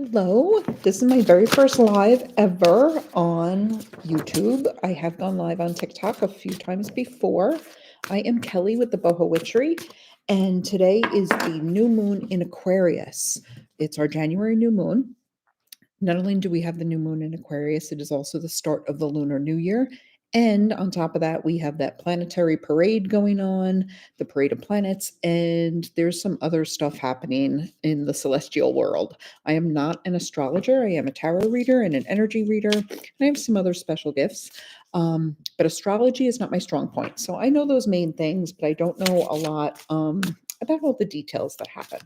Hello, this is my very first live ever on YouTube. I have gone live on TikTok a few times before. I am Kelly with the Boho Witchery, and today is the new moon in Aquarius. It's our January new moon. Not only do we have the new moon in Aquarius, it is also the start of the Lunar New Year. And on top of that, we have that planetary parade going on, the parade of planets, and there's some other stuff happening in the celestial world. I am not an astrologer. I am a tarot reader and an energy reader, and I have some other special gifts. But astrology is not my strong point. So I know those main things, but I don't know a lot about all the details that happen.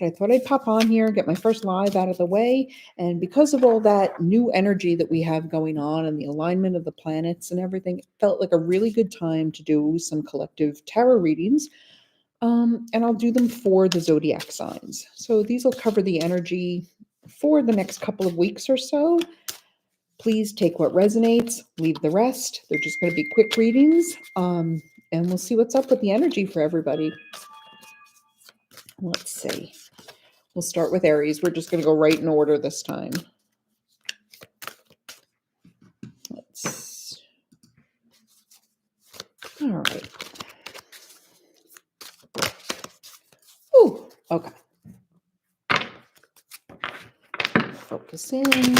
But I thought I'd pop on here, get my first live out of the way. And because of all that new energy that we have going on and the alignment of the planets and everything, it felt like a really good time to do some collective tarot readings. And I'll do them for the zodiac signs. So these will cover the energy for the next couple of weeks or so. Please take what resonates, leave the rest. They're just going to be quick readings. And we'll see what's up with the energy for everybody. Let's see. We'll start with Aries. We're just going to go right in order this time. All right. Ooh, okay. Focus in.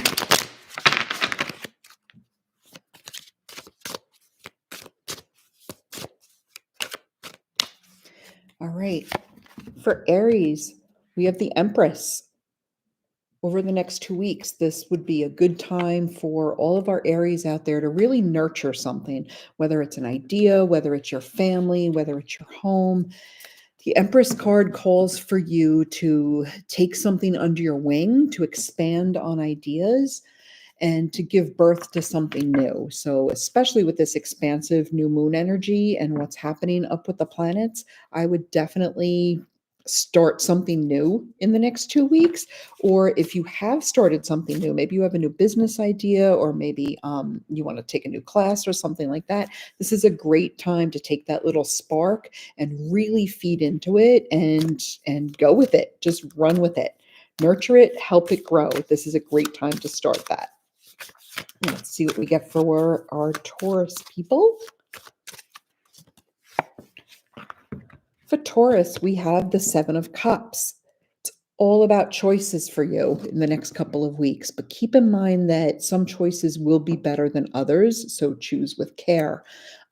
All right. For Aries, we have the Empress. Over the next 2 weeks, this would be a good time for all of our Aries out there to really nurture something, whether it's an idea, whether it's your family, whether it's your home. The Empress card calls for you to take something under your wing, to expand on ideas, and to give birth to something new. So, especially with this expansive new moon energy and what's happening up with the planets, I would definitely start something new in the next 2 weeks. Or if you have started something new, maybe you have a new business idea, or maybe you want to take a new class or something like that. This is a great time to take that little spark and really feed into it and go with it. Just run with it. Nurture it, help it grow. This is a great time to start that. Let's see what we get for our Taurus people. For Taurus, we have the Seven of Cups. It's all about choices for you in the next couple of weeks, but keep in mind that some choices will be better than others, so choose with care.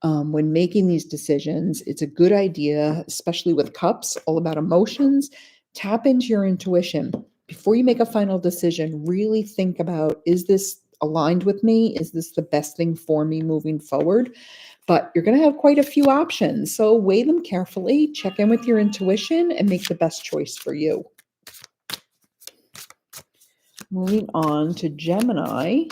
When making these decisions, it's a good idea, especially with cups, all about emotions. Tap into your intuition. Before you make a final decision, really think about, is this aligned with me? Is this the best thing for me moving forward? But you're going to have quite a few options. So weigh them carefully, check in with your intuition, and make the best choice for you. Moving on to Gemini.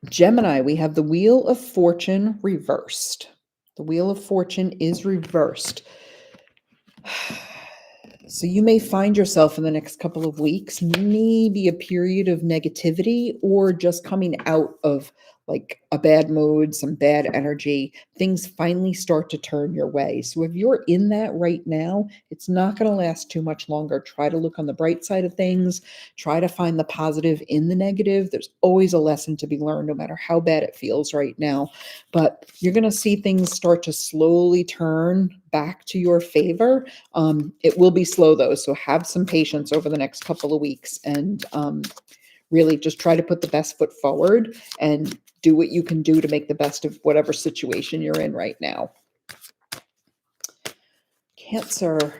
Gemini, we have the Wheel of Fortune reversed. The Wheel of Fortune is reversed. So you may find yourself in the next couple of weeks, maybe a period of negativity or just coming out of like a bad mood, some bad energy. Things finally start to turn your way. So if you're in that right now, it's not going to last too much longer. Try to look on the bright side of things. Try to find the positive in the negative. There's always a lesson to be learned, no matter how bad it feels right now. But you're going to see things start to slowly turn back to your favor. It will be slow though, so have some patience over the next couple of weeks and really just try to put the best foot forward and do what you can do to make the best of whatever situation you're in right now. Cancer.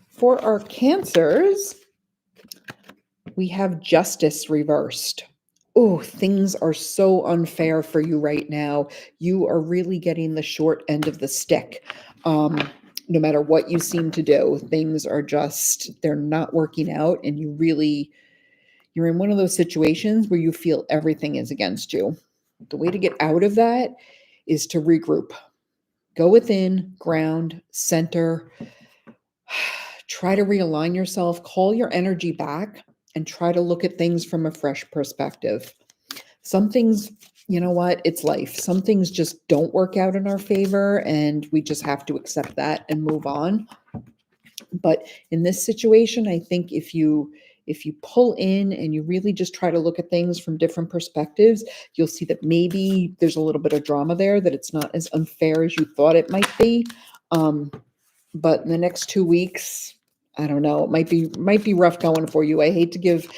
For our Cancers, we have Justice reversed. Oh, things are so unfair for you right now. You are really getting the short end of the stick. No matter what you seem to do, things are just, they're not working out. And you're in one of those situations where you feel everything is against you. The way to get out of that is to regroup. Go within, ground, center. Try to realign yourself, call your energy back. and try to look at things from a fresh perspective. Some things, you know what, it's life. Some things just don't work out in our favor, and we just have to accept that and move on. But in this situation, I think if you pull in and you really just try to look at things from different perspectives, you'll see that maybe there's a little bit of drama there, that it's not as unfair as you thought it might be. But in the next 2 weeks, I don't know, it might be rough going for you. I hate to give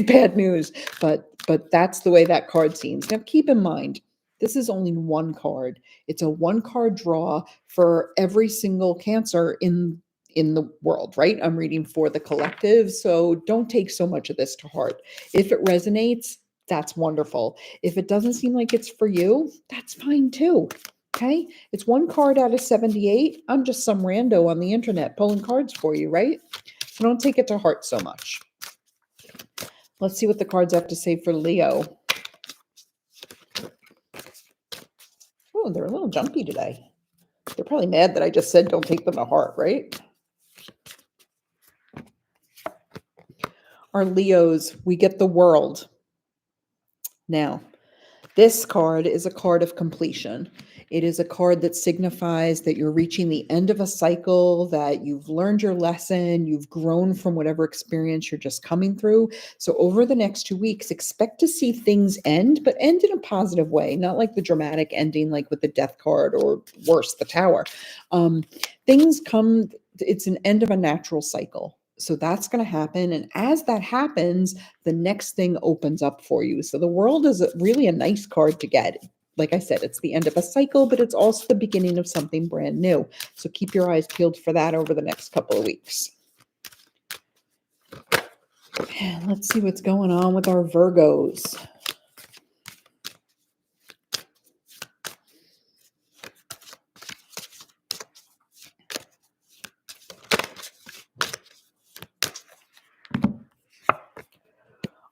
bad news, but that's the way that card seems. Now keep in mind, this is only one card. It's a one card draw for every single Cancer in the world, right? I'm reading for the collective, so don't take so much of this to heart. If it resonates, that's wonderful. If it doesn't seem like it's for you, that's fine too. Okay, it's one card out of 78. I'm just some rando on the internet pulling cards for you, right? So don't take it to heart so much. Let's see what the cards have to say for Leo. Oh, they're a little jumpy today. They're probably mad that I just said don't take them to heart, right? Our Leos, we get the World. Now, this card is a card of completion. It is a card that signifies that you're reaching the end of a cycle, that you've learned your lesson, you've grown from whatever experience you're just coming through. So over the next 2 weeks, expect to see things end, but end in a positive way, not like the dramatic ending, like with the Death card, or worse, the Tower. Things come, it's an end of a natural cycle. So that's going to happen. And as that happens, the next thing opens up for you. So the World is really a nice card to get. Like I said, it's the end of a cycle, but it's also the beginning of something brand new. So keep your eyes peeled for that over the next couple of weeks. And let's see what's going on with our Virgos.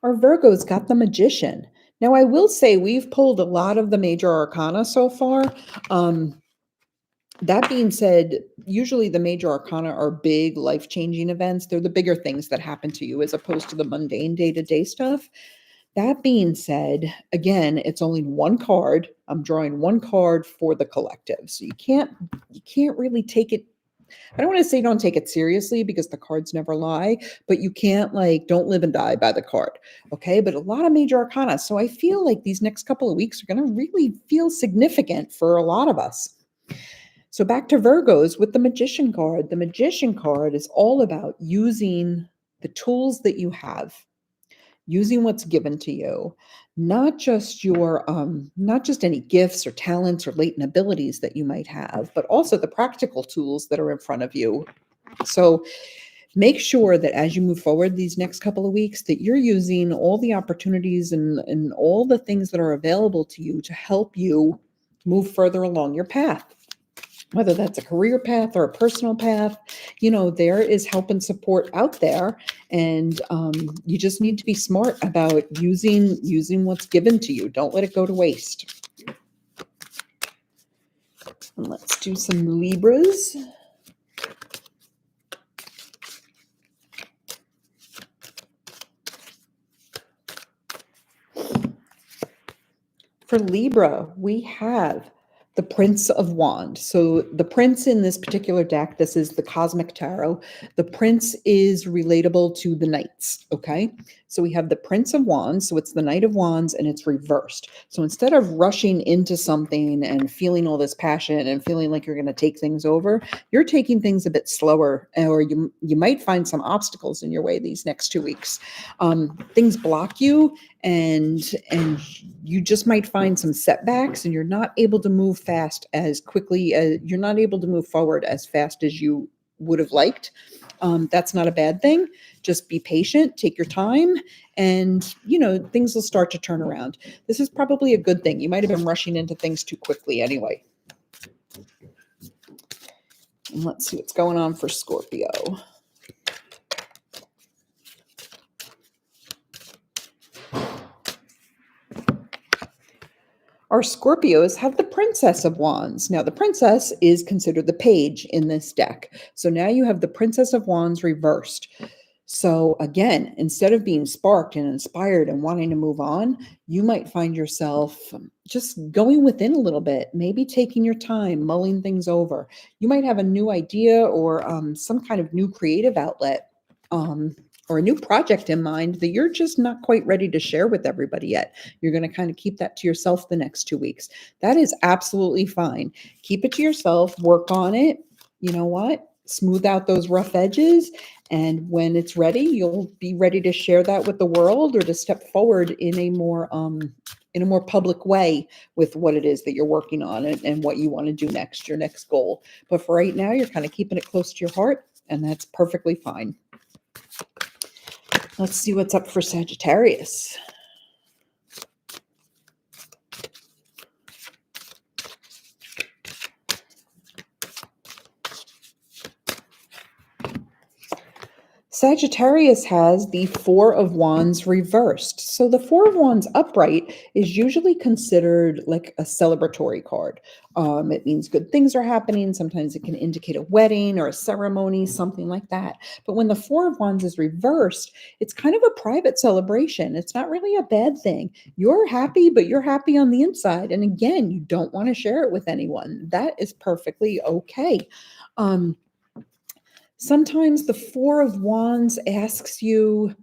Our Virgos got the Magician. Now, I will say we've pulled a lot of the major arcana so far. That being said, usually the major arcana are big life-changing events. They're the bigger things that happen to you as opposed to the mundane day-to-day stuff. That being said, again, it's only one card. I'm drawing one card for the collective. So you can't really take it. I don't want to say don't take it seriously because the cards never lie, but you can't, like, don't live and die by the card. Okay. But a lot of major arcana. So I feel like these next couple of weeks are going to really feel significant for a lot of us. So back to Virgos with the Magician card. The Magician card is all about using the tools that you have, using what's given to you, not just any gifts or talents or latent abilities that you might have, but also the practical tools that are in front of you. So make sure that as you move forward these next couple of weeks, that you're using all the opportunities and all the things that are available to you to help you move further along your path. Whether that's a career path or a personal path, there is help and support out there. And you just need to be smart about using what's given to you. Don't let it go to waste. And let's do some Libras. For Libra, we have the Prince of Wands. So the Prince in this particular deck, this is the Cosmic Tarot. The Prince is relatable to the Knights, okay? So we have the Prince of Wands, so it's the Knight of Wands, and it's reversed. So instead of rushing into something and feeling all this passion and feeling like you're going to take things over, you're taking things a bit slower, or you might find some obstacles in your way these next 2 weeks. Things block you, and you just might find some setbacks, and you're not able to move fast as quickly as you're not able to move forward as fast as you would have liked. That's not a bad thing. Just be patient, take your time, and things will start to turn around. This is probably a good thing. You might have been rushing into things too quickly anyway. And let's see what's going on for Scorpio. Our Scorpios have the Princess of Wands. Now, the Princess is considered the page in this deck. So now you have the Princess of Wands reversed. So again, instead of being sparked and inspired and wanting to move on, you might find yourself just going within a little bit, maybe taking your time, mulling things over. You might have a new idea or some kind of new creative outlet, um, or a new project in mind that you're just not quite ready to share with everybody yet. You're going to kind of keep that to yourself the next 2 weeks. That is absolutely fine. Keep it to yourself, work on it. You know what? Smooth out those rough edges. And when it's ready, you'll be ready to share that with the world or to step forward in a more public way with what it is that you're working on and what you want to do next, your next goal. But for right now, you're kind of keeping it close to your heart, and that's perfectly fine. Let's see what's up for Sagittarius. Sagittarius has the Four of Wands reversed. So the Four of Wands upright is usually considered like a celebratory card. It means good things are happening. Sometimes it can indicate a wedding or a ceremony, something like that. But when the Four of Wands is reversed, it's kind of a private celebration. It's not really a bad thing. You're happy, but you're happy on the inside. And again, you don't want to share it with anyone. That is perfectly okay. Sometimes the Four of Wands asks you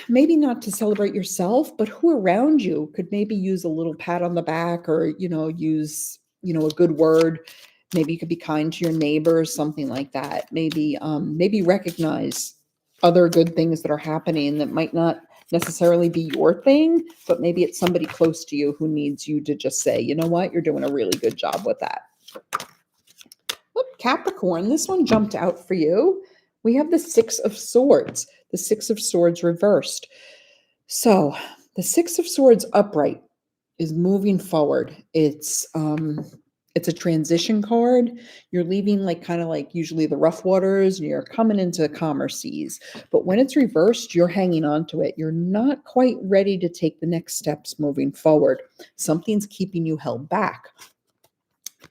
maybe not to celebrate yourself, but who around you could maybe use a little pat on the back or, use, a good word. Maybe you could be kind to your neighbors, something like that. Maybe recognize other good things that are happening that might not necessarily be your thing, but maybe it's somebody close to you who needs you to just say, you know what, you're doing a really good job with that. Capricorn, this one jumped out for you. We have the Six of Swords, the Six of Swords reversed. So the Six of Swords upright is moving forward. It's a transition card. You're leaving kind of like usually the rough waters and you're coming into calmer seas. But when it's reversed, you're hanging on to it. You're not quite ready to take the next steps moving forward. Something's keeping you held back.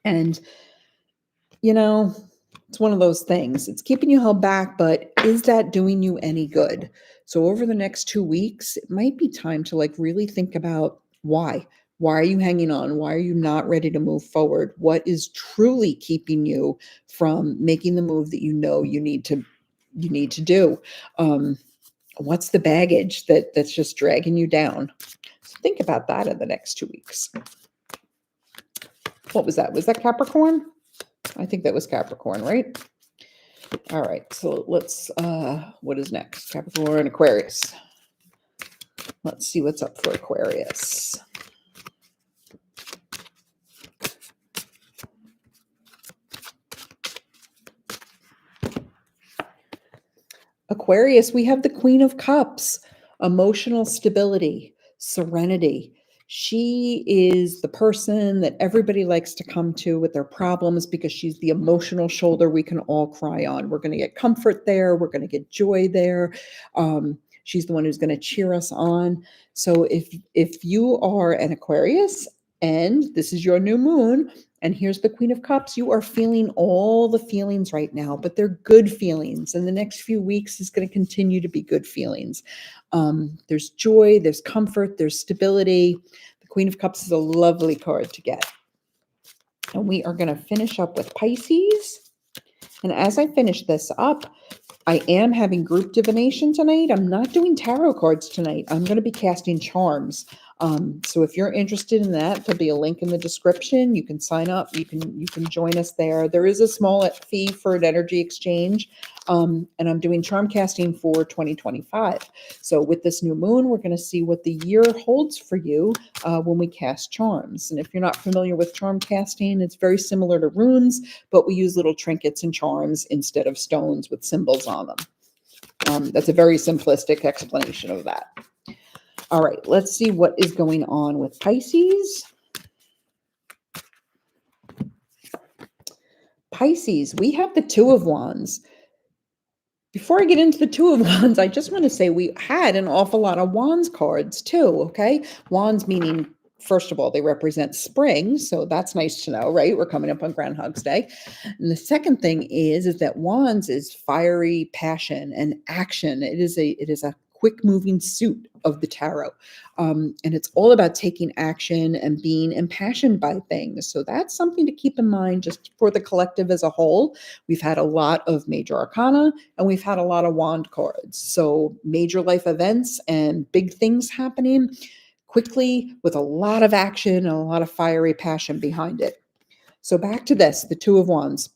And it's one of those things. It's keeping you held back, but is that doing you any good? So over the next 2 weeks, it might be time to really think about why. Why are you hanging on? Why are you not ready to move forward? What is truly keeping you from making the move that you know you need to do? What's the baggage that's just dragging you down? So think about that in the next 2 weeks. What was that? Was that Capricorn? I think that was Capricorn, right? All right, so let's, what is next? Capricorn, Aquarius. Let's see what's up for Aquarius. Aquarius, we have the Queen of Cups, emotional stability, serenity. She is the person that everybody likes to come to with their problems because she's the emotional shoulder we can all cry on. We're going to get comfort there. We're going to get joy there. She's the one who's going to cheer us on. So if you are an Aquarius and this is your new moon, and here's the Queen of Cups, you are feeling all the feelings right now, but they're good feelings. And the next few weeks is going to continue to be good feelings. There's joy, there's comfort, there's stability. The Queen of Cups is a lovely card to get. And we are going to finish up with Pisces. And as I finish this up, I am having group divination tonight. I'm not doing tarot cards tonight. I'm going to be casting charms. So if you're interested in that, there'll be a link in the description. You can sign up. You can join us there. There is a small fee for an energy exchange. And I'm doing charm casting for 2025. So with this new moon, we're going to see what the year holds for you when we cast charms. And if you're not familiar with charm casting, it's very similar to runes, but we use little trinkets and charms instead of stones with symbols on them. That's a very simplistic explanation of that. All right, let's see what is going on with Pisces. Pisces, we have the Two of Wands. Before I get into the Two of Wands, I just want to say we had an awful lot of Wands cards too, okay? Wands meaning first of all, they represent spring, so that's nice to know, right? We're coming up on Groundhog's Day. And the second thing is that wands is fiery passion and action. It is a quick moving suit of the tarot. And it's all about taking action and being impassioned by things. So that's something to keep in mind just for the collective as a whole. We've had a lot of major arcana and we've had a lot of wand cards. So major life events and big things happening quickly with a lot of action and a lot of fiery passion behind it. So back to this, the Two of Wands.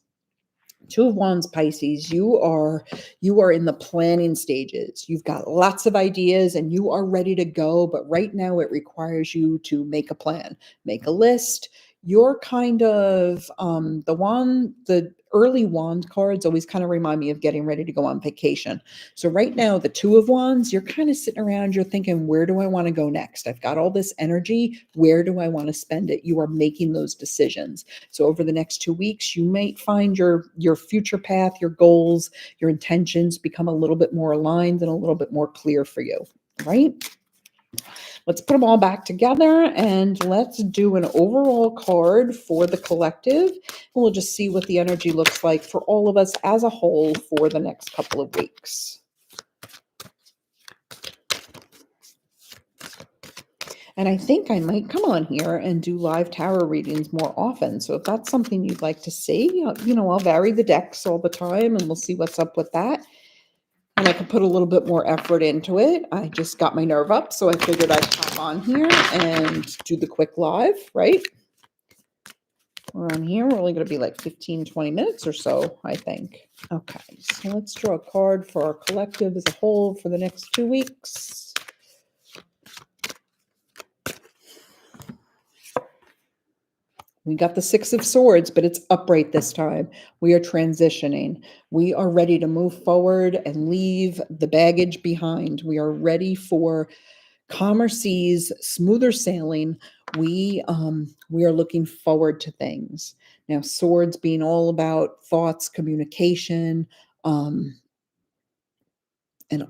Two of Wands, Pisces, you are in the planning stages. You've got lots of ideas and you are ready to go, but right now it requires you to make a plan, make a list. You're kind of the early wand cards always kind of remind me of getting ready to go on vacation. So right now, the Two of Wands, you're kind of sitting around, you're thinking, where do I want to go next? I've got all this energy. Where do I want to spend it? You are making those decisions. So over the next 2 weeks, you might find your future path, your goals, your intentions become a little bit more aligned and a little bit more clear for you, right? Let's put them all back together and let's do an overall card for the collective. And we'll just see what the energy looks like for all of us as a whole for the next couple of weeks. And I think I might come on here and do live tarot readings more often. So if that's something you'd like to see, I'll vary the decks all the time and we'll see what's up with that. And I can put a little bit more effort into it. I just got my nerve up, so I figured I'd hop on here and do the quick live, right? We're on here. We're only going to be like 15, 20 minutes or so, I think. Okay, so let's draw a card for our collective as a whole for the next 2 weeks. We got the Six of Swords, but it's upright this time. We are transitioning. We are ready to move forward and leave the baggage behind. We are ready for calmer seas, smoother sailing. We are looking forward to things. Now, swords being all about thoughts, communication, and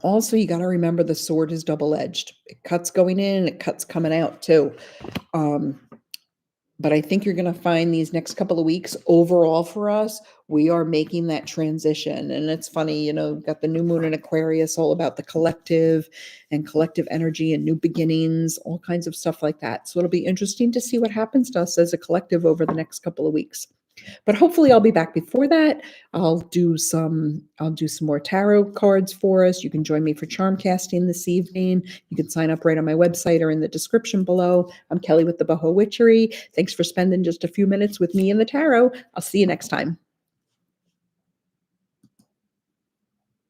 also you got to remember the sword is double-edged. It cuts going in and it cuts coming out too. But I think you're going to find these next couple of weeks overall for us, we are making that transition. And it's funny, got the new moon in Aquarius, all about the collective and collective energy and new beginnings, all kinds of stuff like that. So it'll be interesting to see what happens to us as a collective over the next couple of weeks. But hopefully I'll be back before that. I'll do some more tarot cards for us. You can join me for charm casting this evening. You can sign up right on my website or in the description below. I'm Kelly with the Boho Witchery. Thanks for spending just a few minutes with me in the tarot. I'll see you next time.